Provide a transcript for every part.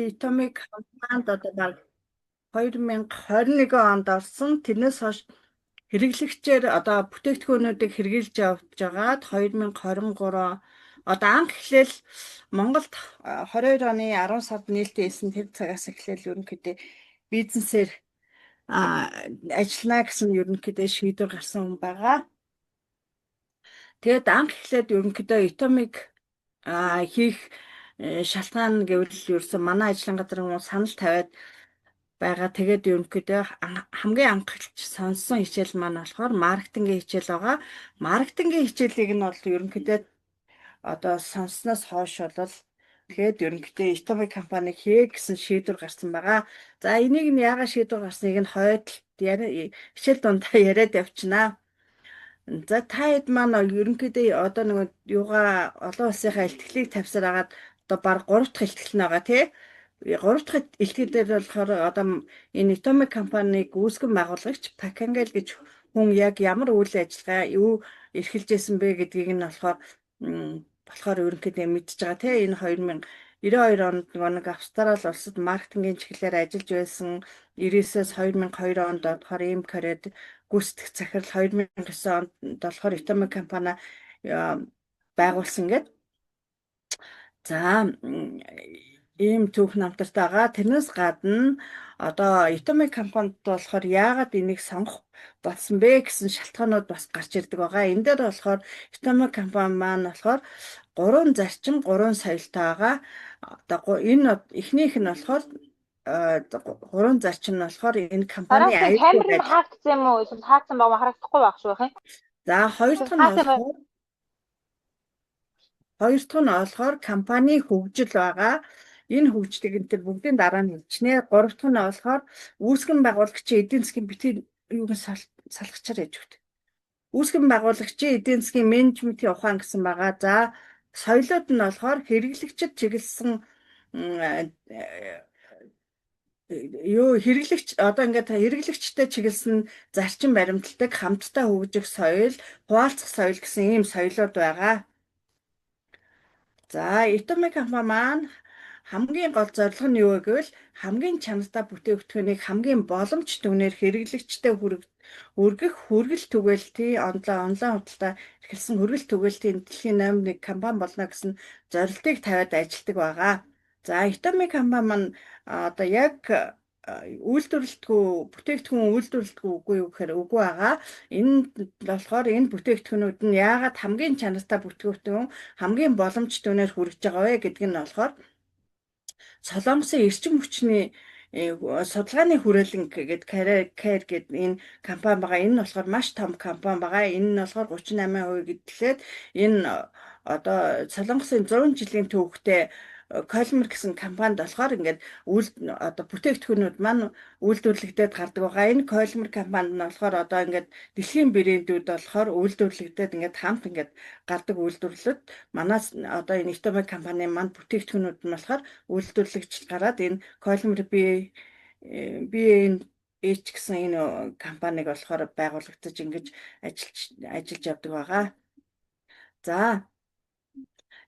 Itomic компанид одоо баг 2021 онд орсон. Тэрнээс хойш хэрэглэгчээр одоо бүтээгдэхүүнүүдийг хэрэгжилж явж байгаад 2023 одоо анх эхлээл Монголд 22 оны 10 сард нээлттэй хэлсэн тэр цагаас эхлээл ерөнхийдөө бизнесээр ажиллана гэсэн ерөнхийдөө шийдвэр гарсан байгаа. Тэгээд анх эхлээд ерөнхийдөө Itomic хийх шалтгаан гэвэл ерөөсөн манай ажлын газрын санал тавиад байгаа. Тэгээд ерөнхийдөө хамгийн анхаарч сонссон хичээл маань болохоор маркетингийн хичээл байгаа. Маркетингийн хичээлийг нь бол ерөнхийдөө одоо сонссноос хойш бол тэгээд ерөнхийдөө Itomic компани хээ гэсэн шийдвэр гарсан байгаа. За энийг нь яагаад шийдвэр гарсныг нь хойд хичээл дундаа яриад явчихнаа. За та хэд маань ерөнхийдөө одоо нэг юугаа олон улсынхаа илтгэлийг тавьсаар хагаад одоо баг 3 дахь илтгэл нь байгаа тий. 3 дахь илтгэл дээр болохоор одоо энэ Itomic компаниг үүсгэн байгуулагч Пакангал гэж хүн яг ямар үйл ажиллагаа юу эрхэлж исэн бэ гэдгийг нь болохоор ерөнхийдөө мэдж байгаа тий. Энэ 2092 онд нэг Австрали улсад маркетингийн чиглэлээр ажиллаж байсан. 99-ээс 2002 онд болохоор ийм карьер гүйцэтгэх захирал 2009 онд болохоор Itomic компани байгуулсан гэдэг. За ийм түүх намтартай байгаа. Тэрнээс гадна одоо Itomic компанид болохоор яагаад энийг сонгох болсон бэ гэсэн шалтгаанууд бас гарч ирдэг байгаа. Энэ дээр болохоор Itomic компани маань болохоор 3 зарчим 3 соёлтой байгаа. Одоо энэ эхнийх нь болохоор 3 зарчим нь болохоор энэ компани камер хаагдсан юм уу? Эсвэл хаагдсан байгаа харагдахгүй байх шүү хэ. За хоёр дахь нь болохоор компани хөгжил байгаа. Энэ хөгжлийг энэ төр бүгдийн дараа нь хэлчихнэ. Гурав дахь нь болохоор үүсгэн байгуулагчийн эдийн засгийн битгий юуг салгачаар яж өгдөг. Үүсгэн байгуулагчийн эдийн засгийн менежментийн ухаан гэсэн байгаа. За соёлууд нь болохоор хэрэглэгчд чиглэсэн хэрэглэгч одоо ингээд хэрэглэгчтэй чиглэсэн зарчим баримталдаг хамтдаа хөгжих соёл, хуваалцах соёл гэсэн ийм соёлууд байгаа. За Itomic компани маань хамгийн гол зорилго нь юу вэ гэвэл хамгийн чанартай бүтээгдэхүүнийг хамгийн боломж түвнээр хэрэглэгчтэй хүргэх хүргэл түгээлтийн онлайн худалдаа эрхэлсэн хүргэл түгээлтийн дэлхийн номер 1 компани болно гэсэн зорилтыг тавиад ажилладаг байгаа. За Itomic компани маань одоо яг бүтээгдэхүүн үйлдвэрлэдэггүй үгүй юу гэхээр үгүй байгаа. Энэ болохоор энэ бүтээгдэхүүнүүд нь яагаад хамгийн чанартай бүтээгдэхүүн хамгийн боломж түвнээр хүргэж байгаа вэ гэдг нь болохоор Солонгосын эрчим хүчний судалгааны хүрээлэн гэдэг Care гэдэг энэ компани байгаа. Энэ нь болохоор маш том компани байгаа. Энэ нь болохоор 38% гэдгэлээд энэ одоо Солонгосын 100 жилийн түүхтэй Колмер гэсэн компанид болохоор ингээд одоо бүтээгдэхүүнүүд маань үйлдвэрлэгдээд гардаг байгаа. Энэ Колмер компанид нь болохоор одоо ингээд дэлхийн брэндүүд болохоор үйлдвэрлэгдээд ингээд хамт ингээд гардаг үйлдвэрлэлд манаас одоо энэ Itomic компани маань бүтээгдэхүүнүүд нь болохоор үйлдвэрлэгч гараад энэ Колмер BH гэсэн энэ компаниг болохоор байгуулагдаж ингэж ажиллаж явдаг байгаа. За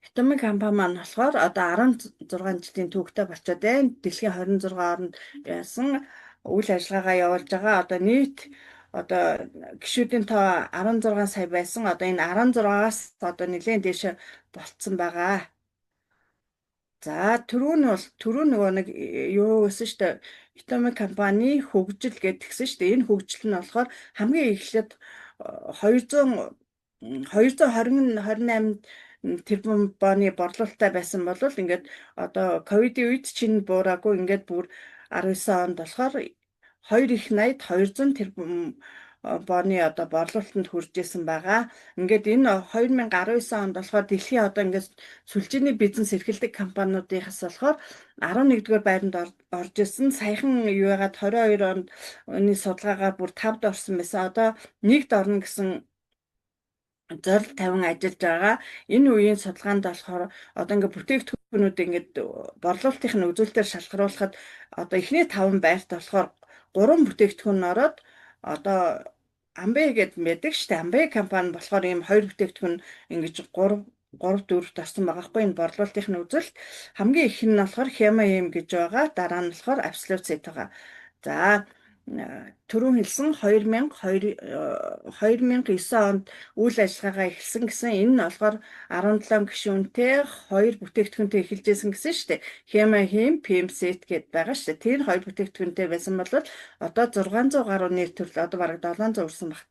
Itomic компани маань болохоор одоо 16 жилийн түүхтэй болчиход байна. Дэлхийн 26 орнд яасан үйл ажиллагаагаа явуулж байгаа. Одоо нийт одоо гишүүдийн тоо 16 сая байсан. Одоо энэ 16-аас одоо нэлээд дээш болцсон байгаа. За түрүү нөгөө нэг юу гэсэн шүү дээ. Itomic компани хөгжил гэдгсэн шүү дээ. Энэ хөгжил нь болохоор хамгийн эхлээд 228 тэрбум бооны борлуулалттай байсан бол ингээд одоо ковидын үед чинь буураагүй ингээд бүр 19 онд болохоор 280 200 тэрбум бооны одоо борлуулалтанд хүрж исэн байгаа. Ингээд энэ 2019 онд болохоор дэлхийн одоо ингээд сүлжээний бизнес эрхэлдэг компаниудынхаас болохоор 11-р байранд орж исэн. Саяхан юу яагаад 22 онд энэ судалгаагаар бүр 5-д орсон байсан. Одоо 1-д орно гэсэн зорилт тавин ажиллаж байгаа. Энэ үеийн судалгаанд болохоор одоо ингээд бүтээгдэхүүнүүд ингээд борлуулалтын үзүүлэлтээр шалгаруулахад одоо эхний 5 байрт болохоор 3 бүтээгдэхүүн ороод одоо Amway гэдэг мэддэг шүү дээ. Amway компани болохоор ийм 2 бүтээгдэхүүн ингэж 3 3 4-т орсон байгаа хгүй энэ борлуулалтын үзэл хамгийн их нь болохоор хемаим гэж байгаа, дараа нь болохоор абсолют байгаа. За түрүүн хэлсэн 2009 онд үйл ажиллагаагаа эхэлсэн гэсэн энэ нь болохоор 17 гишүүнтэй 2 бүтээгдэхүүнтэй эхэлж байсан гэсэн шүү дээ. Хема хим, пимсет гэдээ байгаа шүү дээ. Тэр 2 бүтээгдэхүүнтэй байсан бол одоо 600 гаруй нэр төрөл одоо бараг 700 хүрсэн баг.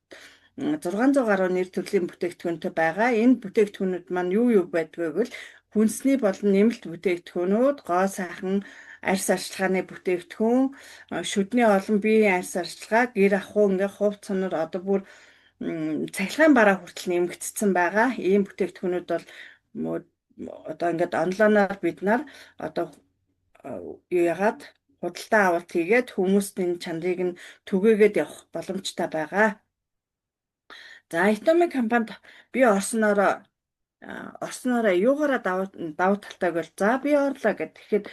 600 гаруй нэр төрлийн бүтээгдэхүүнтэй байгаа. Энэ бүтээгдэхүүнүүд маань юу байдгүй гэвэл хүнсний болон нэмэлт бүтээгдэхүүнүүд, гоо сайхан арьс арчилгааны бүтээгдэхүүн, шүдний олон биеийн арьс арчилгаа, гэр ахуй ингээ хувц сонор одоо бүр цахилгаан бараа хүртэл нэмэгдсэн байгаа. Ийм бүтээгдэхүүнүүд бол одоо ингээд онлайнаар бид нар одоо юу яагаад худалдаа авалт хийгээд хүмүүст энэ чанарыг нь түгээгээд явах боломжтой байгаа. За Itomi компанид би орсноороо юугаараа давуу талтай бол за би орлоо гэхэд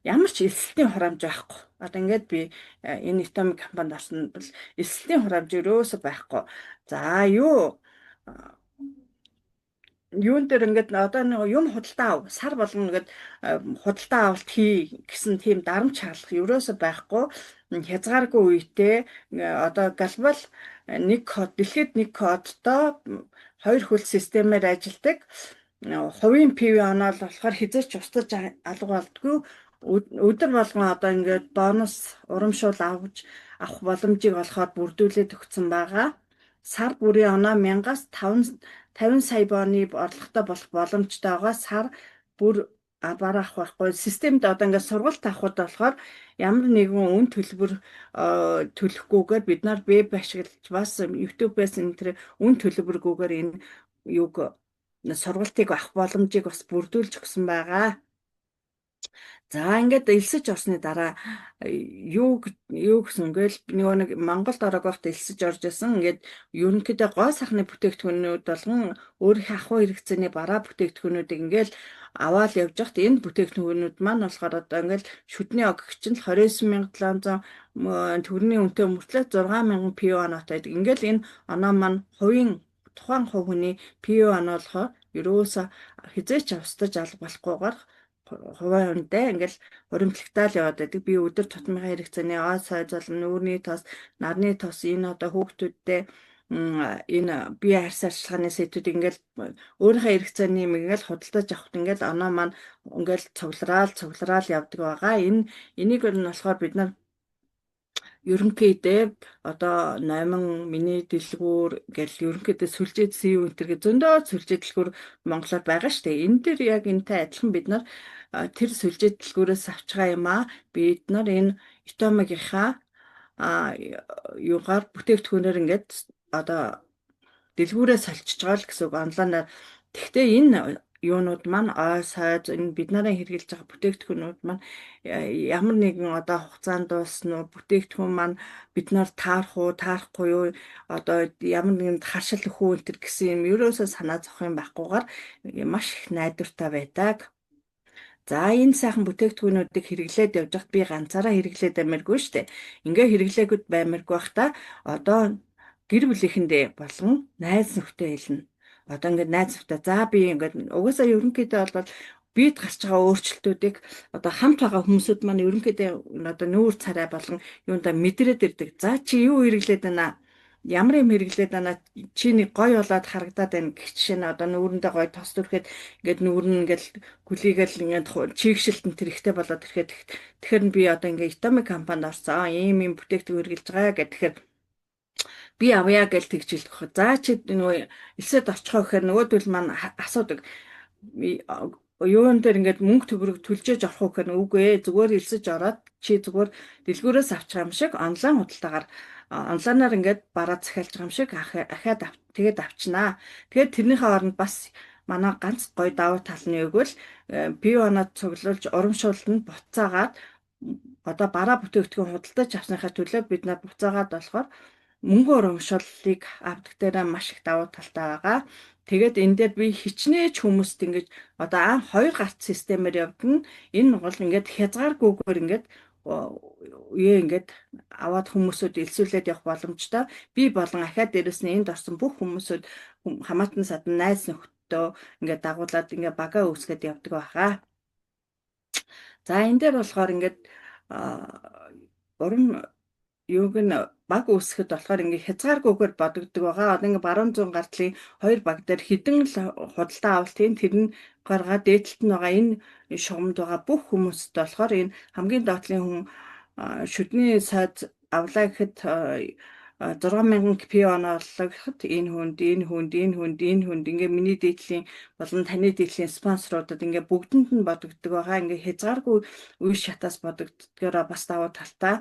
ямар ч элсэлтийн хураамж байхгүй. Одоо ингээд би энэ Itomi компанид орсон бол элсэлтийн хураамж өрөөсөө байхгүй. За юун дээр ингээд одоо нэг юм худалдаа ав сар болгоно ингээд худалдаа авалт хий гэсэн тийм дарамт шаардлага ерөөсөө байхгүй. Хязгааргүй үедээ одоо глобал нэг код дэлхийд нэг кодтой 2 хөл системээр ажилладаг. Хувийн PV оноо болохоор хязгаарч устгаж алга болдгоо өдөр болгон одоо ингээд бонус урамшуул авах боломжийг олохоор бүрдүүлээд өгсөн байгаа. Сар бүрийн оноо 1000-аас 50 сая бооны орлоготой болох боломжтой байгаа. Сар бүр барах байхгүй. Системд одоо ингээд сургалт авахд болохоор ямар нэгэн үн төлбөр төлөхгүйгээр бид нар веб ашиглаж бас YouTube-ээс энэ төр үн төлбөргүйгээр энэ сургалтыг авах боломжийг бас бүрдүүлж өгсөн байгаа. За ингээд элсэж орсны дараа юу гэсэн гээл нөгөө нэг Монголд орог байхад элсэж орж исэн. Ингээд ерөнхийдөө гоо сайхны бүтээгдэхүүнүүд болгон өөрийнхөө ахуй хэрэгцээний бараа бүтээгдэхүүнүүдийг ингээл аваад явж байхад энэ бүтээгдэхүүнүүд маань болохоор одоо ингээл шүдний огч нь 29700 төгрөгийн үнэтэй мөртлөө 6000 PO оноотой байдаг. Ингээл энэ оноо маань тухайн хувь хүний PO оноо болохоор ерөөсө хизээч австаж алга болохгүйгээр хувийн хүндээ ингээл хуримтлагтаал яваад байдаг. Би өдөр тутмын хэрэгцээний сой золон, нүүрний тос, нарны тос энэ одоо хүүхдүүдтэй энэ бие арьс арчилгааны сэдвүүдийг ингээл өөрийнхөө хэрэгцээний юм ингээл худалдаж авахт ингээл оноо маань ингээл цуглараал явдаг байгаа. Энийг нь болохоор бид нар ерөнхийдөө одоо 8 миний дэлгүүр гэл ерөнхийдөө сүлжээ СУ энтергээ зөндөө сүлжээ дэлгүүр Монголоор байгаа шүү дээ. Энэ дэр яг энтэй адилхан бид нар тэр сүлжээ дэлгүүрээс авч байгаа юм аа. Бид нар энэ Itomi-гийнхаа юугаар бүтээгдэхүүнээр ингээд одоо дэлгүүрээ солилцож байгаа л гэсэн үг онлайнаар. Тэгвэл энэ юунууд маань сойз энэ бид нарын хэрэгжилж байгаа бүтээгдэхүүнүүд маань ямар нэгэн одоо хугацаанд дуусна уу бүтээгдэхүүн маань бид нар таарахгүй юу одоо ямар нэгэн харшил өхөө энэ гэсэн юм ерөөсөө санаа зовх юм байхгүйгээр маш их найдвартай байдаг. За энэ сайхан бүтээгдэхүүнүүдийг хэрэглээд явж байхад би ганцаараа хэрэглээд баймиргүй шүү дээ. Ингээ хэрэглээгүүд баймиргүй байхдаа одоо гэр бүлийнхэндээ болгон найз нөхдөд хэлнэ. Одоо ингээд найз нөхдөд за би ингээд угаасаа ерөнхийдөө бол бид гарч байгаа өөрчлөлтүүдийг одоо хамт байгаа хүмүүсүүд маань ерөнхийдөө одоо нүүр царай болгон юунда мэдрээд ирдэг. За чи юу хэрэглээд байна? Ямар юм хэрэглээд байна? Чи нэг гой болоод харагдаад байна гэх жишээ нь одоо нүүрэндээ гой тос төрхэд ингээд нүүр нь ингээд гүлийгээл ингээд чийгшилтэн тэр ихтэй болоод ирэхэд тэгэхээр би одоо ингээд Itomi компанид орсон. Ийм бүтээгдэхүүн хэрэглэж байгаа гэх тэгэхээр би авъя гэж тэгж хэлдэг. За чи нөгөө элсэд орчихоо гэхээр нөгөөдөл маань асуудаг. Юун дээр ингээд мөнгө төгрөг төлжээж авах уу гэхээр үгүй ээ зүгээр элсэж ороод чи зүгээр дэлгүүрээс авчих юм шиг онлайн худалдаагаар онлайнаар ингээд бараа захиалж байгаа юм шиг ахаад тэгээд авчнаа. Тэгээд тэрнийхээ оронд бас манай ганц гоё давуу тал нь юу гэвэл PO-нод цуглуулж урамшуулланд буцаагаад одоо бараа бүтээгдэхүүн худалдаж авсныхаа төлөө бид нар буцаагаад болохоор мөнгө урамшууллыг авдаг дээр маш их давуу талтай байгаа. Тэгээд энэ дээр би хичнээн хүмүүст ингэж одоо 2 гарт системээр явдана. Энэ бол ингээд хязгааргүйгээр ингээд ингээд аваад хүмүүсүүд элсүүлээд явах боломжтой. Би болон ахаад дээрэс нь энд орсон бүх хүмүүсүүд хамаатан садан найз төлөвлөлтөө ингээд дагуулад ингээд багаа үүсгэж явдаг байхаа. За энэ дээр болохоор ингээд урам юуг нь баг үүсгэхэд болохоор ингээ хязгааргүйгээр бодогддог байгаа. Одоо ингээ баруун зүүн гартлын хоёр баг дээр хідэн л худалдаа авалтын тэр нь гаргаа дээдлэлт нь байгаа энэ шугамд байгаа бүх хүмүүст болохоор энэ хамгийн доотлын хүн шүдний сайд авлаа гэхэд 6,000 пион орлоо гэхэд энэ хүнд ингээ миний дээдлийн болон таны дээдлийн спонсоруудад ингээ бүгдэнд нь бодогддог байгаа. Ингээ хязгааргүй үе шатаас бодогддгоороо бас давуу талтай.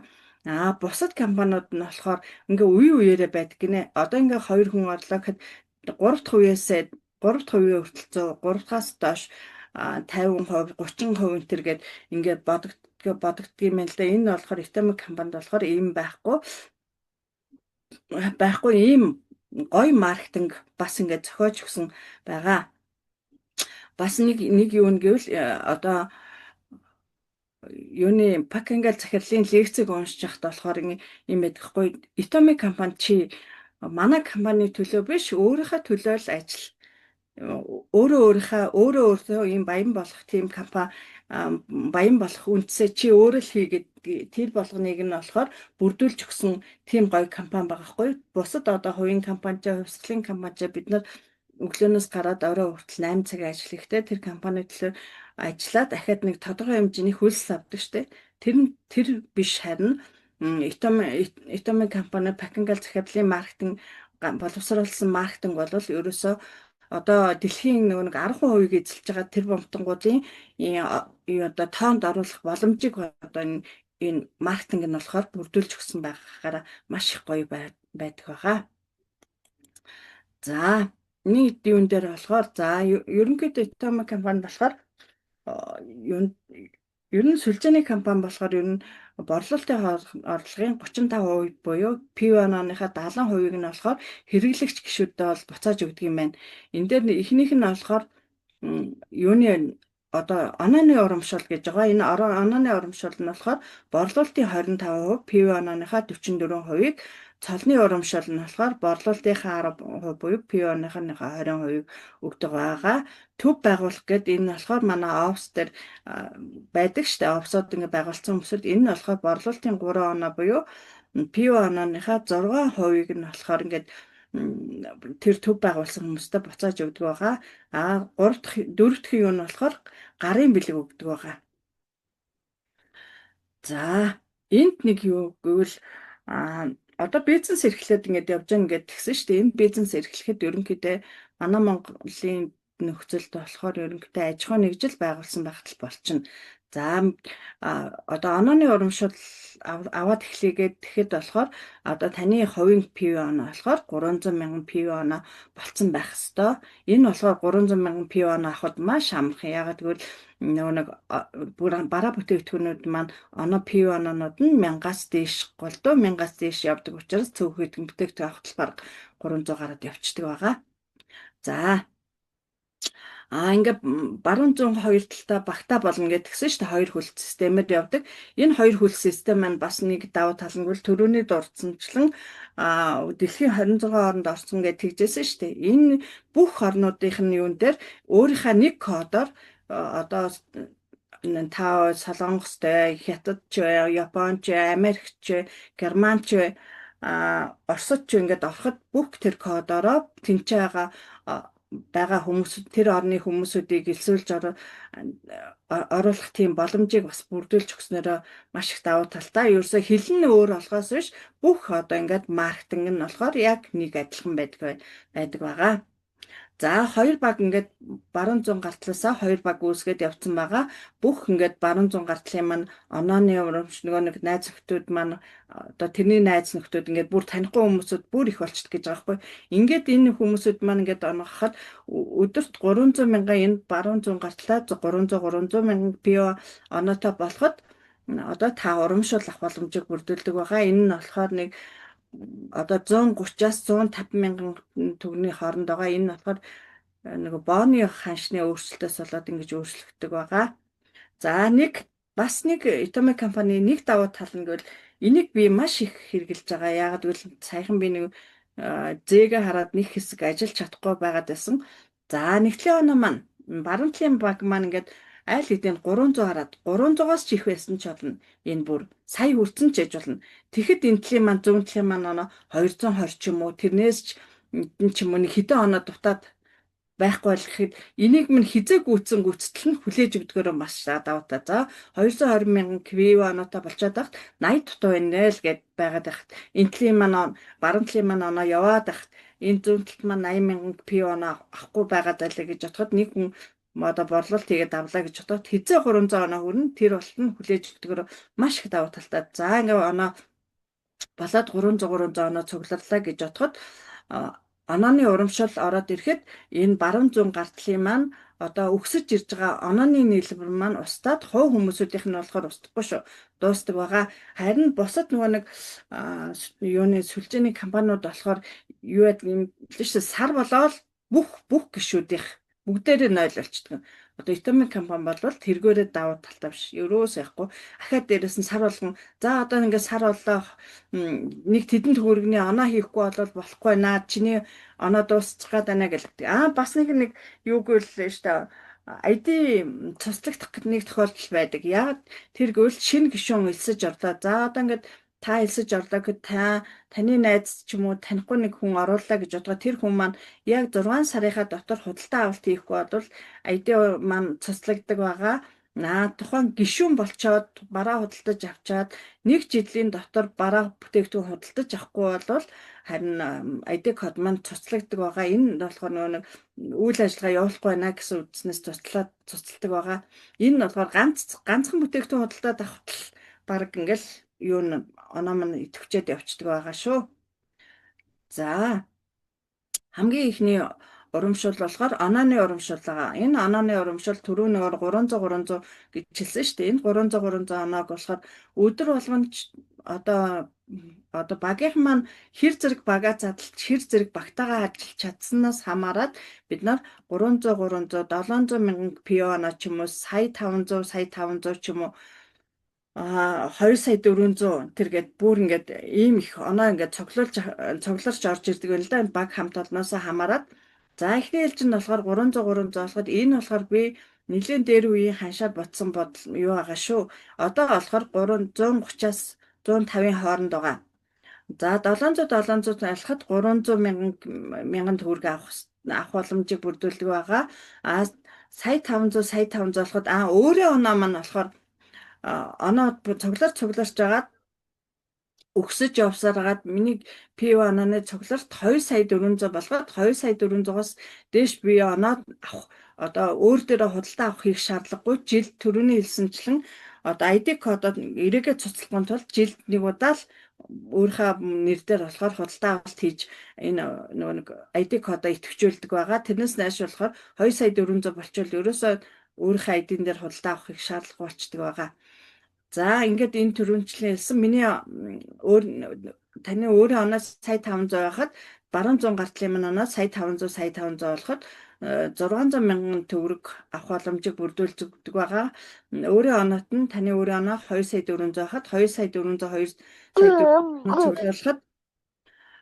Бусад компаниуд нь болохоор ингээ үе үеэрээ байдаг гинэ. Одоо ингээ хоёр хүн орлоо гэхэд 3 дахь үеэсээ 3 дахь үеийн хүртэл 100, 3 дахьаас доош 50%, 30% энэ гээд ингээ бодогддог юм л да. Энэ болохоор Atomic компанид болохоор ийм байхгүй ийм гоё маркетинг бас ингээ зохиож өгсөн байгаа. Бас нэг юу нь гэвэл одоо юуны Пакингал захирлын лекцийг уншиж байхад болохоор юм байдаг хгүй. Atomic компани чи манай компани төлөө биш өөрийнхөө төлөө л ажил өөрөө ийм баян болох тийм компани баян болох үндсээ чи өөрөө л хийгээд тэр болгоныг нь болохоор бүрдүүлж өгсөн тийм гоё компани байгаа хгүй. Бусад одоо хувийн компани ч хувьсгалын компани ч бид нар өглөөнөөс гараад орой хүртэл 8 цагийн ажил хийхдээ тэр компани төлөө ажиллаад дахиад нэг тодорхой хэмжээний хөлс авдаг штеп. Тэр биш харин Atomic компани Пакингал захирлын маркетинг боловсруулсан маркетинг бол ерөөсөө одоо дэлхийн нэг 10% эзэлж байгаа тэр бомтонгуудын одоо тоонд оруулах боломжийг одоо энэ маркетинг нь болохоор бүрдүүлж өгсөн байгаагаараа маш их гоё байдаг байгаа. За нэг юун дээр болохоор ерөнхийдөө Atomic компани болохоор ер нь сүлжээний компани болохоор ер нь борлуулалтын орлогын 35% буюу PV-ныхаа 70%-ийг нь болохоор хэрэглэгч гишүүдэд бол буцааж өгдөг юм байна. Энэ дээр эхнийх нь болохоор юуны одоо онооны урамшуул гэж байгаа. Энэ онооны урамшуул нь болохоор борлуулалтын 25%, PV-ныхаа 44%-ийг цолны урамшуул нь болохоор борлуулалтынхаа 10% буюу PV-ныхаа 20% өгдөг байгаа. Төв байгуулах гэдэг энэ болохоор манай офс дээр байдаг штэ. Офсууд ингээ байгуулсан хүмүүсд энэ нь болохоор борлуулалтын 3 оноо буюу PV онооныхаа 6%-ийг нь болохоор ингээд тэр төв байгуулсан хүмүүстээ буцааж өгдөг байгаа. 4 дахь юу нь болохоор гарын бэлэг өгдөг байгаа. За энд нэг юу гэвэл одоо бизнес эрхлээд ингээд явж байгаа ингээд тэгсэн шүү дээ. Энэ бизнес эрхлэхэд ерөнхийдөө манай Монголын нөхцөлд болохоор ерөнхийдөө аж ахуй нэгжил байгуулсан байхад л болчихно. За одоо онооны урамшуул аваад эхлэгээд тэгэхэд болохоор одоо таны хувийн PV оноо болохоор 300,000 PV оноо болцсон байх ёстой. Энэ болохоор 300,000 PV оноо авахд маш амархан. Яагаад гэвэл нэг бараа бүтээгдэхүүнүүд маань оноо PV оноонууд нь 1000-аас дээш голдуу 1000-аас дээш явдаг учраас цөөхөн хэдэн бүтээгдэхүүн авахд баг 300 гараад явцдаг байгаа. За ингээд баруун зүүн хоёр талтай багтаа болно гэдгсэн шүү дээ. Хоёр хөлс системээр явдаг. Энэ хоёр хөлс систем маань бас нэг давуу тал нь бол төрөний дурдсанчлан дэлхийн 26 орнд орсон гэж тэгжсэн шүү дээ. Энэ бүх орнуудынх нь юун дээр өөрийнхөө нэг кодоор одоо та Солонгостой, Хятадч, Японч, Америкч, Германч, Оросч ингээд ороход бүх тэр кодороо тэнцээ байгаа хүмүүсүүд тэр орны хүмүүсүүдийг элсүүлж оруулах тийм боломжийг бас бүрдүүлж өгснөөрөө маш их давуу талтай. Ерөөсө хэлэн нь өөр болохоос биш бүх одоо ингээд маркетинг нь болохоор яг нэг адилхан байдаг байгаа. За хоёр баг ингээд баруун зүүн гартлаасаа хоёр баг үүсгээд явцсан байгаа. Бүх ингээд баруун зүүн гартлын маань онооны урамш нөгөө нэг найз нөхдүүд маань одоо тэрний найз нөхдүүд ингээд бүр танихгүй хүмүүсүүд бүр их болчихд гэж байгаа байхгүй. Ингээд энэ хүмүүсүүд маань ингээд онооход өдөрт 300,000 энэ баруун зүүн гартлаа 300,000 PO оноотой болоход одоо та урамшуул авах боломжийг бүрдүүлдэг байгаа. Энэ нь болохоор нэг одоо 130-аас 150,000 төгрөгийн хооронд байгаа. Энэ нь болохоор нэг бооны ханшны өөрчлөлтөөс болоод ингэж өөрчлөгддөг байгаа. За бас нэг Atomic компани нэг давуу тал нь гэвэл энийг би маш их хэрэгжилж байгаа. Яагаад гэвэл саяхан би нэг зээгээ хараад нэг хэсэг ажиллаж чадахгүй байгаад байсан. За нэгдлийн оноо маань баруун баг маань ингээд аль хэдийн 300 хараад 300-аас ч их байсан ч болно. Энэ бүр сая хүрсэн ч яж болно. Тэгэхэд энэ талын маань зүүн талын маань оноо 220 ч юм уу тэрнээс ч юм уу нэг хэдэн оноо дутаад байхгүй л гэхэд энийг минь хизээ гүйцэн гүйцэтгэл нь хүлээж өгдгөөрөө маш даваа та. За 220 мянган квив оноотой болчиход байхад 80 дутуу байна л гэд байгаад байхад энэ талын маань баруун талын маань оноо яваад байхад энэ зүүн талд маань 80 мянган квив оноо авахгүй байгаад байлаа гэж бодоход нэг хүн одоо борлуулалт хийгээд авлаа гэж бодоход хизээ 300 оноо хүрнэ тэр болт нь хүлээж өгдгөөрөө маш их даваа талтай. За ингээ оноо болоод 300 оноо цугларлаа гэж бодоход онооны урамшил ороод ирэхэд энэ баруун зүүн гартлын маань одоо өгсөж ирж байгаа онооны нийлбэр маань устдаад хувь хүмүүсүүдийнх нь болохоор устдахгүй шүү. Дуустдаг байгаа. Харин бусад нөгөө нэг юуны сүлжээний компаниуд болохоор юу яадаг юм л шүү. Сар болоод бүх гишүүдийнх бүгдээрээ 0 болчихдог. Одоо Итомик компани бол тэргээрээ давуу талтай биш. Ерөөс яахгүй. Ахаад дээрээс нь сар болгон за одоо ингээд сар боллоо нэг тэдэн төгрөгний оноо хийхгүй бол болохгүй наа чиний оноо дуусчих гээд байна гэлдэг. Бас нэг юу гэвэл шүү дээ. ID цуцлагдах гэдэг нэг тохиолдол байдаг. Яг тэр гэвэл шинэ гишүүн элсэж орлоо. За одоо ингээд та элсэж орлоо гэхэд таны найз ч юм уу танихгүй нэг хүн оруулаа гэж бодгоо тэр хүн маань яг 6 сарынхаа дотор худалдаа авалт хийхгүй бол ID маань цуцлагддаг байгаа. Тухайн гишүүн болчоод бараа худалдаж авчаад нэг жилийн дотор бараа бүтээгдэхүүн худалдаж авахгүй бол харин ID код маань цуцлагддаг байгаа. Энэ болохоор нөгөө нэг үйл ажиллагаа явуулахгүй байна гэсэн үгснээс цуцладаг байгаа. Энэ нь болохоор ганцхан бүтээгдэхүүн худалдаад авахт л баг ингээл юу н оноо маань идэвхжээд явцдаг байгаа шүү. За хамгийн ихний урамшил болохоор онооны урамшил байгаа. Энэ онооны урамшил түрүүнээр 300 гэж хэлсэн шүү дээ. Энэ 300 оноог болохоор өдөр болгон одоо багийнх маань хэр зэрэг багаа задлж хэр зэрэг багтаагаа ажиллаж чадсанаас хамаарат бид нар 300 700 мянган пиона ч юм уу сая 500 ч юм уу 2 сая 400 тэргээд бүр ингээд ийм их оноо ингээд цугларч орж ирдэг байл да баг хамт олноосоо хамаарат. За эхний ээлжинд болохоор 300 болоход энэ болохоор би нэлийн дээр үеийн ханшаад ботсон бодол юу байгаа шүү. Одоо болохоор 330-аас 150-ын хооронд байгаа. За 700 алхад 300 мянган төгрөг авах боломжийг бүрдүүлдэг байгаа. Сая 500 болоход өөрөө оноо маань болохоор оноо цугларч байгаад өгсөж явсараад миний ПО онооны цугларт 2 сая 400 болгоод 2 сая 400-аас дээш би оноо авах одоо өөр дээрээ худалдаа авах хийх шаардлагагүй жил төрөний хэлсэнчлэн одоо ID кодод эрээгээ цуцлахын тулд жилд нэг удаа л өөрийнхөө нэр дээр болохоор худалдаа авалт хийж энэ нөгөө нэг ID кодоо идэвхжүүлдэг байгаа. Тэрнээс нааш болохоор 2 сая 400 болчихвол ерөөсөө өөрийнхөө ID-н дээр худалдаа авахыг шаардлага болчдөг байгаа. За ингээд энэ төрөмжлэн хэлсэн миний таны өөрийн оноо сая 500 байхад баруун зүүн гартлын маань оноо сая 500 болоход 600 мянган төгрөг авах боломжийг бүрдүүлдэг байгаа. Өөрийн оноот нь таны өөрийн оноо 2 сая 400 байхад 2 сая 400 2 сая 400 цуглуулахад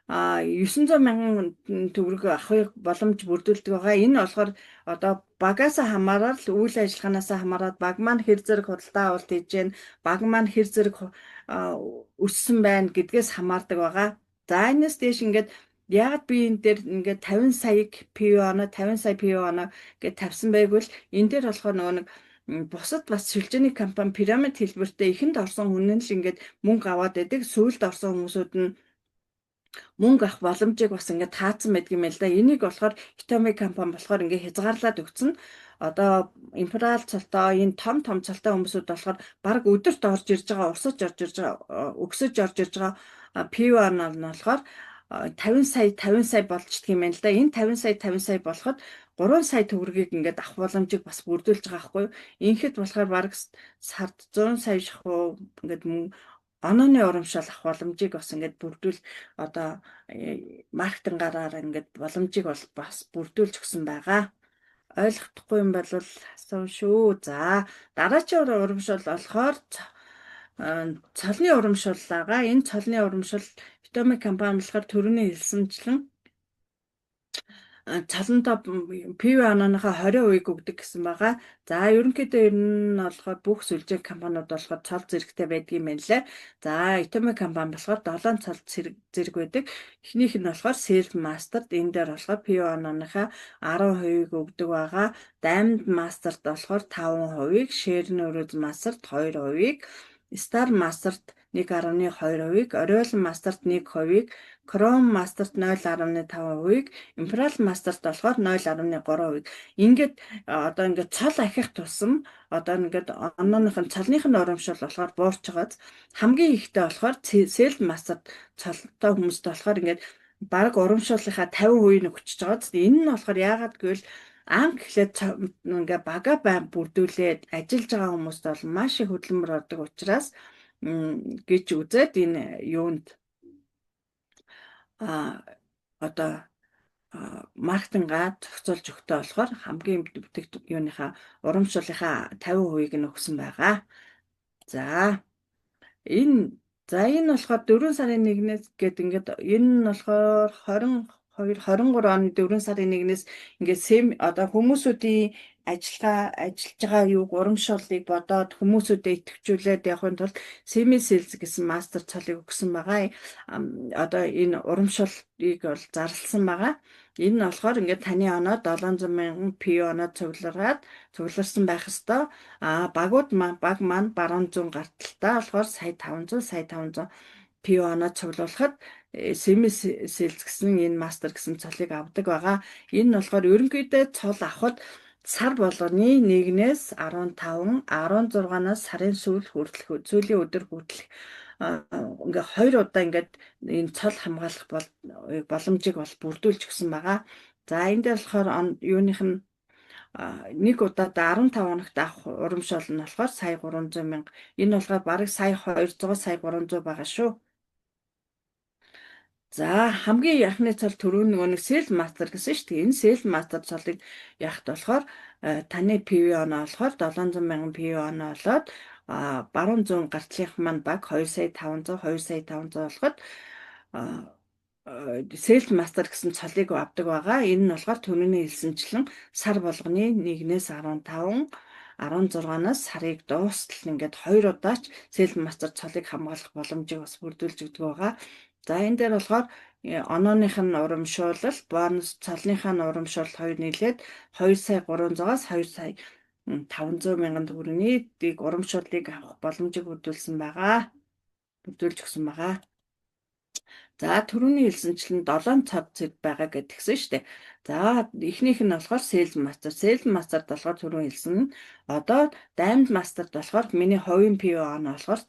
900 мянган төгрөг авахыг боломж бүрдүүлдэг байгаа. Энэ болохоор одоо багаас хамаарал үйл ажиллагаанаас хамаарат баг маань хэр зэрэг худалдаа авалт хийж гэн баг маань хэр зэрэг өссөн байна гэдгээс хамаардаг байгаа. За энэс дээш ингээд яг би энэ дээр ингээд 50 сая PO оноо гэж тавьсан байгвал энэ дээр болохоор нөгөө нэг бусад бас сүлжээний компани пирамид хэлбэртэй ихэнд орсон хүн нь л ингээд мөнгө аваад байдаг. Сүүлд орсон хүмүүсүүд нь мөнгө авах боломжийг бас ингээд таацсан байдаг юм л да. Энийг болохоор Итомик компани болохоор ингээд хязгаарлаад өгсөн. Одоо империал цолтой энэ том цолтой хүмүүсүүд болохоор баг өдөрт орж ирж байгаа, урсаж орж ирж байгаа, өгсөж орж ирж байгаа PO нь болохоор 50 сая болчдөг юм байна л да. Энэ 50 сая болоход 3 сая төгрөгийг ингээд авах боломжийг бас бүрдүүлж байгаа байхгүй юу? Инхэд болохоор баг сард 100 сая шахуу ингээд онооны урамшил авах боломжийг бас ингээд бүрдүүл одоо маркетингараар ингээд боломжийг бас бүрдүүлж өгсөн байгаа. Ойлгохдохгүй юм бол асуу шүү. За дараачийн урамшил болохоор цолны урамшил байгаа. Энэ цолны урамшил Итомик компани болохоор төрөний хэлсэнчлэн цалантаа PV онооныхоо 20% өгдөг гэсэн байгаа. За ерөнхийдөө ер нь болохоор бүх сүлжээ компаниуд болохоор цал зэрэгтэй байдгийн байна лээ. За Atomic компани болохоор 7 цал зэрэг байдаг. Эхнийх нь болохоор Sales Master-д энэ дээр болохоор PV онооныхоо 10% өгдөг байгаа. Diamond Master-д болохоор 5%, Share Neuroz Master-д 2%, Star Master-д 1.2%, Orion Master-д 1%, Chrome Master-д 0.5%, Imperial Master-д болохоор 0.3%. Ингээд одоо ингээд цол ахих тусам одоо ингээд онооных нь цалных нь урамшил болохоор буурч байгааз хамгийн ихтэй болохоор Sales Master цолтой хүмүүстэй болохоор ингээд баг урамшууллынхаа 50% нь өгчөж байгаа. Энэ нь болохоор яагаад гэвэл анх эхлээд ингээ бага байн бүрдүүлээд ажиллаж байгаа хүмүүст бол маш их хөдөлмөр ордог учраас гэж үзээд энэ юунд одоо маркетингаа зохицуулж өгтөө болохоор хамгийн бүтээгт юуныхаа урамшууллынхаа 50%-ийг нь өгсөн байгаа. За энэ энэ болохоор 4 сарын 1-ээс гээд ингээд энэ нь болохоор 23 оны 4 сарын 1-ээс ингээд одоо хүмүүсүүдийн ажиллаж байгаа юуг урамшууллыг бодоод хүмүүсүүдэд идэвхжүүлээд явахын тулд Semi Sales гэсэн мастер цолыг өгсөн байгаа. Одоо энэ урамшууллыг бол зарласан байгаа. Энэ нь болохоор ингээд таны оноо 700 мянган PV оноо цугларсан байх ёстой. Баг маань баруун зүүн гарталтаа болохоор сая 500 PV оноо цуглуулахад Semi Sales гэсэн энэ мастер гэсэн цолыг авдаг байгаа. Энэ нь болохоор ерөнхийдөө цол авахд сар болгоны 1-ээс 15, 16-наас сарын сүүлийн өдөр хүртэлх ингээ 2 удаа ингээд энэ цол хамгаалах боломжийг бол бүрдүүлж өгсөн байгаа. За энэ дээр болохоор юуных нь нэг удаад 15 хоногт авах урамшуул нь болохоор сая 300 мянга. Энэ болохоор бараг сая 200, сая 300 байгаа шүү. За хамгийн яхны цол түрүүн нэг Sales Master гэсэн шүү дээ. Энэ Sales Master цолыг яхад болохоор таны PV оноо болохоор 700 мянган PV оноо болоод баруун зүүн гартлынх маань баг 2 сая 500, 2 сая 500 болоход Sales Master гэсэн цолыг авдаг байгаа. Энэ нь болохоор түрүүний хэлсэнчлэн сар болгоны 1-ээс 15, 16-наас сарыг дуустал ингээд 2 удаач Sales Master цолыг хамгаалах боломжийг бас бүрдүүлж өгдөг байгаа. За энэ дээр болохоор онооных нь урамшуулал, бонус цалныхаа нь урамшуулал хоёр нийлээд 2 сая 300-аас 2 сая 500 мянган төгрөгийн урамшууллыг авах боломжийг бүрдүүлж өгсөн байгаа. За түрүүний хэлсэнчлэн 7 цаг зэрэг байгаа гэдгсэн шүү дээ. За эхнийх нь болохоор Sales Master. Sales Master болохоор түрүүн хэлсэн. Одоо Diamond Master болохоор миний хувийн PV оноо болохоор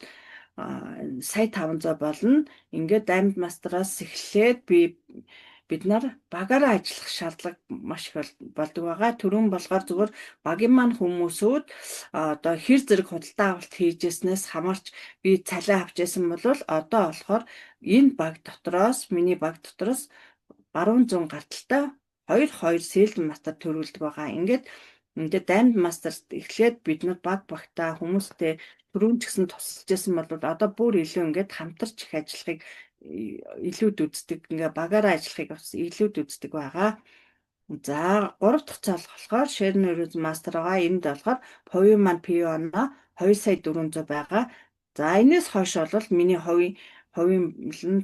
сая 500 болно. Ингээд Diamond Master-аас эхлээд бид нар багаараа ажиллах шаардлага маш их болдог байгаа. Түрүүн болохоор зүгээр багийн маань хүмүүсүүд одоо хэр зэрэг худалдаа авалт хийжсэнээс хамаарч би цалин авч ясан бол одоо болохоор энэ баг дотроос миний баг дотроос баруун зүүн гарталтаа 2 Sales Master төрүүлдэг байгаа. Ингээд Diamond Master эхлээд бид нар багтаа хүмүүстэй түрүүн ч гэсэн тусалж ясан бол одоо бүр илүү ингээд хамтарч их ажиллахыг илүүд үздэг, ингээ багаараа ажиллахыг бас илүүд үздэг байгаа. За 3 дахь цол болохоор Share Neuroz Master байгаа. Энд болохоор хувийн маань PV оноо 2 сая 400 байгаа. За энэс хойш бол миний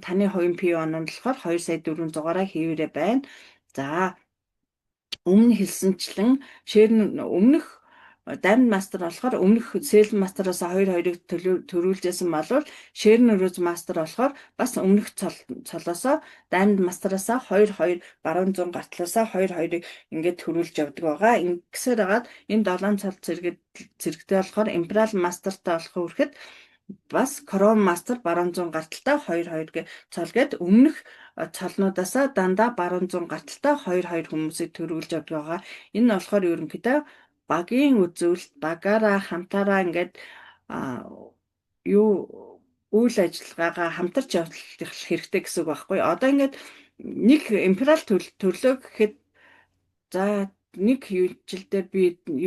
таны хувийн PV оноо нь болохоор 2 сая 400-аараа хийвэрэ байна. За өмнө хэлсэнчлэн өмнөх Diamond Master болохоор өмнөх Sales Master-аас 2-2-ыг төрүүлжсэн болвол Share Neuroz Master болохоор бас өмнөх цолоосоо Diamond Master-аас 2-2 баруун зүүн гартлаасаа 2-2-ыг ингээд төрүүлж явдаг байгаа. Ингэсээр хагаад энэ 7 цол зэрэгтэй болохоор Imperial Master-тай болох хүрэхэд бас Chrome Master баруун зүүн гарталтаа 2-2 цол гээд өмнөх цолнуудаасаа дандаа баруун зүүн гарталтаа 2-2 хүмүүсийг төрүүлж явдаг байгаа. Энэ нь болохоор ерөнхийдөө багийн үзүүлэлт багаараа хамтаараа ингээд үйл ажиллагаагаа хамтарч явуулах хэрэгтэй гэсэн үг байхгүй. Одоо ингээд нэг Imperial төрлөө гэхэд за нэг жил дээр би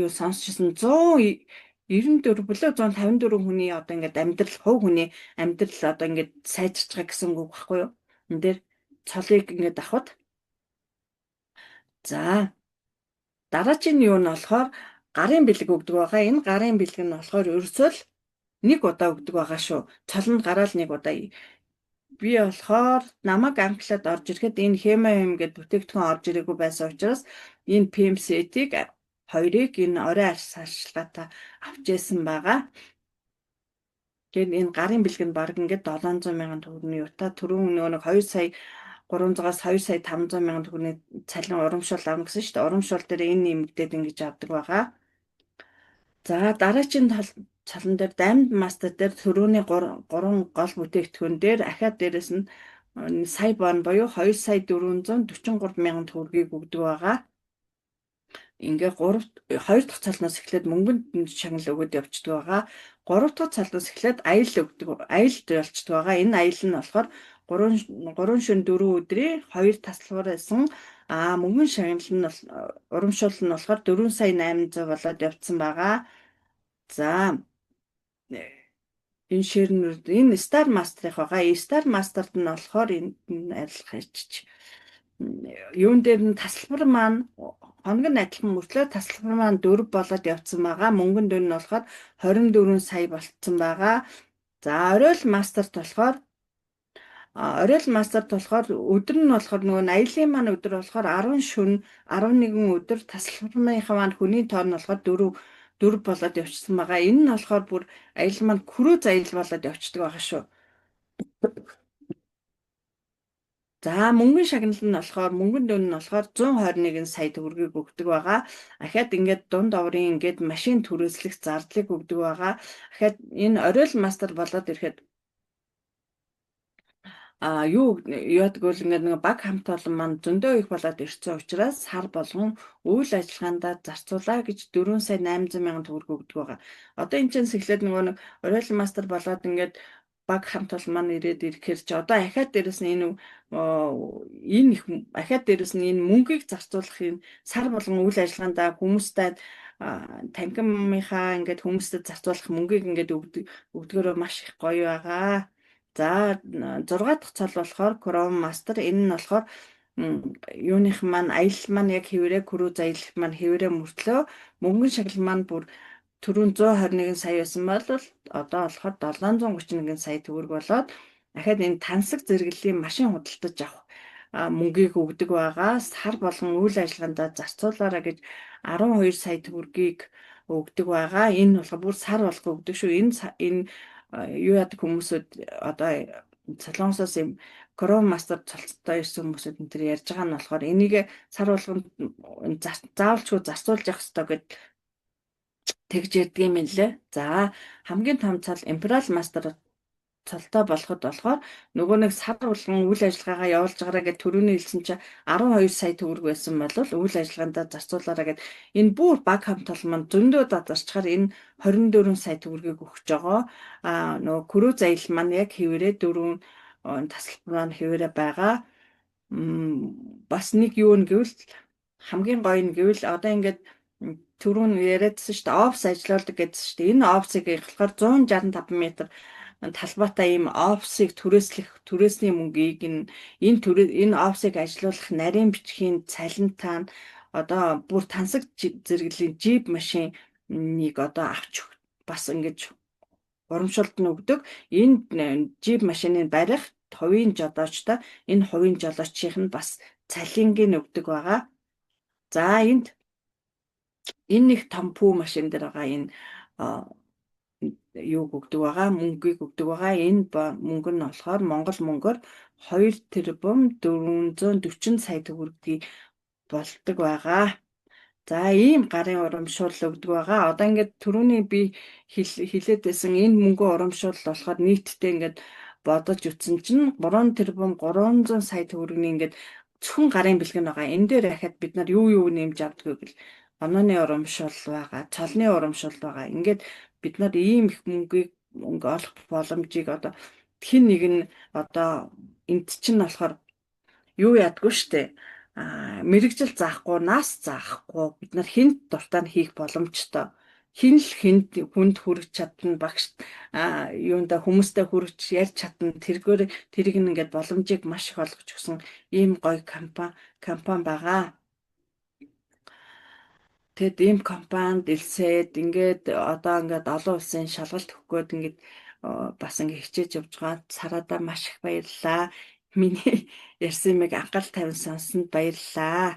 сонсчихсон 194 бүлээ 154 хүний одоо ингээд хувь хүний амьдрал одоо ингээд сайжирч байгаа гэсэн үг байхгүй юу? Энд дээр цолыг ингээд авахд. За дараагийн юу нь болохоор гарын бэлэг өгдөг байгаа. Энэ гарын бэлэг нь болохоор ерөөсөө л нэг удаа өгдөг байгаа шүү. Цолонд гараад нэг удаа. Би болохоор намайг англиад орж ирэхэд энэ хемаем гэдэг бүтээгдэхүүн орж ирээгүй байсан учраас энэ PMC-ийг хоёрыг энэ орой арьсaalчлагаатай авч яасан байгаа. Тэгээд энэ гарын бэлэг нь баг ингээд 700 мянган төгрөгийн юутай түрүүн нөгөө нэг 2 сая 300-аас 2 сая 500 мянган төгрөгийн цалин урамшуул авна гэсэн шүү дээ. Урамшуул дээр энэ нэмэгдээд ингэж авдаг байгаа. За дараагийн цалан дээр Diamond Master дээр түрүүний 3 гол бүтээгдэхүүн дээр ахаад дээрэс нь сая бон буюу 2 сая 443 мянган төгрөгийг өгдөг байгаа. Ингээ 2 дахь цалнаас эхлээд мөнгөнд шагнал өгöd явчихдаг байгаа. 3 дахь цалнаас эхлээд аялал өгдөг, аялалд болчихдог байгаа. Энэ аялал нь болохоор 3 шөнө 4 өдрийн 2 тасалбар байсан. Мөнгөн шагнал нь урамшуул нь болохоор 4 сая 800 болоод явцсан байгаа. За энэ ширнүүд энэ Star Master-их байгаа. Star Master-д нь болохоор энэ арилгах хийчих. Юун дээр нь тасалбар маань хоног нь адилхан мөртлөө тасалбар маань 4 болоод явцсан байгаа. Мөнгөн дүн нь болохоор 24 сая болцсон байгаа. За орой мастерт болохоор өдөр нь болохоор нөгөө аялын маань өдөр болохоор 10 шөнө 11 өдөр тасалбарынхаа маань хүний тоон нь болохоор 4 болоод явчихсан байгаа. Энэ нь болохоор бүр аялал маань крүүз аялал болоод явчихдаг байгаа шүү. За мөнгөн шагнал нь болохоор мөнгөн дүн нь болохоор 121 сая төгрөгийг өгдөг байгаа. Ахаад ингээд дунд оврын ингээд машин түрээслэх зардлыг өгдөг байгаа. Ахаад энэ орой мастер болоод ирэхэд юу яадаг бол ингээд нэг баг хамт олон маань зөндөө их болоод ирсэн учраас сар болгон үйл ажиллагаандаа зарцуулаа гэж 4 сая 800 мянган төгрөг өгдөг байгаа. Одоо энэ чинь сэглээд нөгөө нэг орой мастер болоод ингээд баг хамт олон маань ирээд ирэхээр чи одоо ахаад дээрэс нь энэ их ахаад дээрэс нь энэ мөнгийг зарцуулахын сар болгон үйл ажиллагаандаа хүмүүстэй танхимынхаа ингээд хүмүүстэй зарцуулах мөнгийг ингээд өгдөгөөрөө маш их гоё байгаа. За 6 дахь цол болохоор Chrome Master энэ нь болохоор юуных маань аялал маань яг хэвээрээ крүүз аялал маань хэвээрээ мөртлөө мөнгөн шагнал маань бүр түрүүн 121 сая байсан бол одоо болохоор 731 сая төгрөг болоод дахиад энэ тансаг зэрэглэлийн машин худалдаж авах мөнгийг өгдөг байгаа. Сар болгон үйл ажиллагаандаа зарцуулаарай гэж 12 сая төгрөгийг өгдөг байгаа. Энэ болохоор бүр сар болгон өгдөг шүү. Энэ юу яадаг хүмүүсүүд одоо Солонгосоос юм Chrome Master цолцтой ирсэн хүмүүсүүд энэ төр ярьж байгаа нь болохоор энийг сар болгонд заавалчгүй зарцуулж явах хэрэгтэй гэд тэгж ярьдаг юм лээ. За хамгийн том цал Imperial Master цалтай болоход болохоор нөгөө нэг сар болгон үйл ажиллагаагаа явуулж байгаараа гэж төрөний хэлсэн чинь 12 сая төгрөг байсан бол үйл ажиллагаандаа зарцуулаараа гэд энэ бүр баг хамт олон маань зөндөө дадарчаар энэ 24 сая төгрөгийг өгч байгаа. Нөгөө крүүз аялал маань яг хэвээрээ 4 тасалбар маань хэвээрээ байгаа. Бас нэг юу нь гэвэл хамгийн гоё нь гэвэл одоо ингээд түрүүн яриадсан шүү дээ. Офс ажиллаулдаг гэдсэн шүү дээ. Энэ офсыг болохоор 165 м талбайтай ийм офсыг түрээсний мөнгийг энэ офсыг ажилуулах нарийн бичгийн цалинтаа одоо бүр тансаг зэрэглэлийн джип машиныг одоо авч бас ингэж урамшуулт нь өгдөг. Энэ джип машиныг барих хувийн жолоочтой энэ хувийн жолоочийн нь бас цалинг нь өгдөг байгаа. За энэ нэг том пүү машин дээр байгаа энэ юу өгдөг байгаа, мөнгийг өгдөг байгаа. Энэ мөнгө нь болохоор Монгол мөнгөөр 2 тэрбум 440 сая төгрөгийг болдог байгаа. За ийм гарын урамшуул өгдөг байгаа. Одоо ингээд түрүүний би хэлээд байсан энэ мөнгө урамшуул болохоор нийтдээ ингээд бодож үтсэн чинь 3 тэрбум 300 сая төгрөгийн ингээд зөвхөн гарын бэлэг нь байгаа. Энэ дээр дахиад бид нар юу нэмж авдаг вэ гэвэл онооны урамшуул байгаа, цолны урамшуул байгаа. Ингээд бид нар ийм их мөнгө олох боломжийг одоо хэн нэг нь одоо энд чинь болохоор юу яадгүй штэ. Мэргэжил заахгүй, нас заахгүй бид нар хинт дуртай нь хийх боломжтой. Хин л хүнд хүрч чадна багш юунда хүмүүстэй хүрч ярьж чадна тэрийг нь ингээд боломжийг маш их олгож өгсөн ийм гоё компани байгаа. Тэгэд ийм компанид ирсээд ингээд одоо ингээд олон улсын шалгалт өгөх гээд ингээд бас ингээд хичээж явж байгаа. Сарадаа маш их баярлалаа. Миний ярьсан юмыг анхаарал тавин сонссонд баярлалаа.